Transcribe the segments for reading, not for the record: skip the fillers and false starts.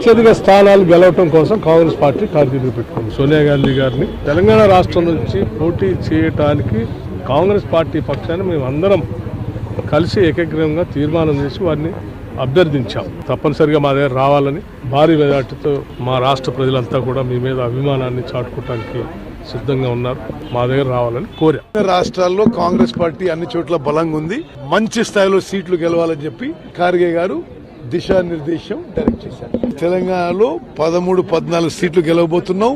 అత్యధిక స్థానాలు గెలవటం కోసం కాంగ్రెస్ పార్టీ కార్యక్రమం పెట్టుకుంది. సోనియా గాంధీ గారిని తెలంగాణ రాష్ట్రం నుంచి పోటీ చేయటానికి కాంగ్రెస్ పార్టీ పక్షాన్ని మేమందరం కలిసి ఏకగ్రీవంగా తీర్మానం చేసి వారిని అభ్యర్థించాం. తప్పనిసరిగా మా దగ్గర రావాలని, భారీ మెజార్టీతో మా రాష్ట్ర ప్రజలంతా కూడా మీ మీద అభిమానాన్ని చాటుకోవటానికి సిద్ధంగా ఉన్నారు. మా దగ్గర రావాలని కోరా. రాష్ట్రాల్లో కాంగ్రెస్ పార్టీ అన్ని చోట్ల బలంగా ఉంది. మంచి స్థాయిలో సీట్లు గెలవాలని చెప్పి ఖార్గే గారు దిశానిర్దేశం డైరెక్ట్ చేశారు. తెలంగాణలో 13-14 సీట్లు గెలవబోతున్నాం.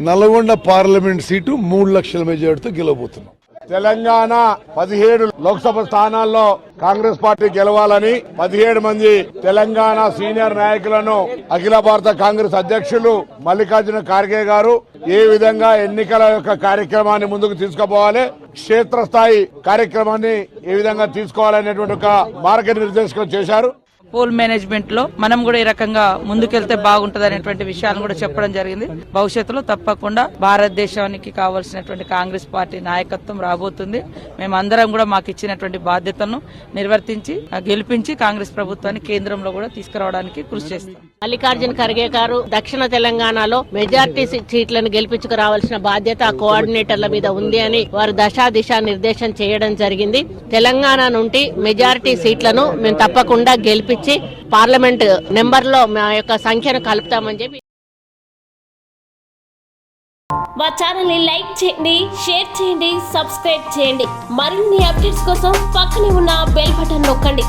నల్గొండ పార్లమెంట్ సీటు 3 లక్షల మెజార్టీతో గెలవబోతున్నాం. తెలంగాణ 17 లోక్సభ స్థానాల్లో కాంగ్రెస్ పార్టీ గెలవాలని 17 మంది తెలంగాణ సీనియర్ నాయకులను అఖిల భారత కాంగ్రెస్ అధ్యక్షులు మల్లికార్జున ఖార్గే గారు ఏ విధంగా ఎన్నికల యొక్క కార్యక్రమాన్ని ముందుకు తీసుకుపోవాలి, క్షేత్రస్థాయి కార్యక్రమాన్ని ఏ విధంగా తీసుకోవాలనేటువంటి ఒక మార్గనిర్దేశకం చేశారు. పోల్ మేనేజ్మెంట్ లో మనం కూడా ఈ రకంగా ముందుకెళ్తే బాగుంటది అనేటువంటి విషయాలను కూడా చెప్పడం జరిగింది. భవిష్యత్తులో తప్పకుండా భారతదేశానికి కావాల్సినటువంటి కాంగ్రెస్ పార్టీ నాయకత్వం రాబోతుంది. మేమందరం కూడా మాకు ఇచ్చినటువంటి బాధ్యతలను నిర్వర్తించి గెలిపించి కాంగ్రెస్ ప్రభుత్వాన్ని కేంద్రంలో కూడా తీసుకురావడానికి కృషి చేస్తాం. మల్లికార్జున ఖర్గే గారు దక్షిణ తెలంగాణలో మెజార్టీ సీట్లను గెలిపించుకురావాల్సిన బాధ్యత కోఆర్డినేటర్ల మీద ఉంది అని వారు దిశా నిర్దేశం చేయడం జరిగింది. తెలంగాణ నుండి మెజార్టీ సీట్లను మేము తప్పకుండా గెలిపించి పార్లమెంట్ నెంబర్ లో మా యొక్క సంఖ్యను కలుపుతామని చెప్పి. మా ఛానల్ ని లైక్ చేయండి, షేర్ చేయండి, సబ్స్క్రైబ్ చేయండి. మరిన్ని అప్డేట్స్ కోసం పక్కనే ఉన్న బెల్ బటన్ నొక్కండి.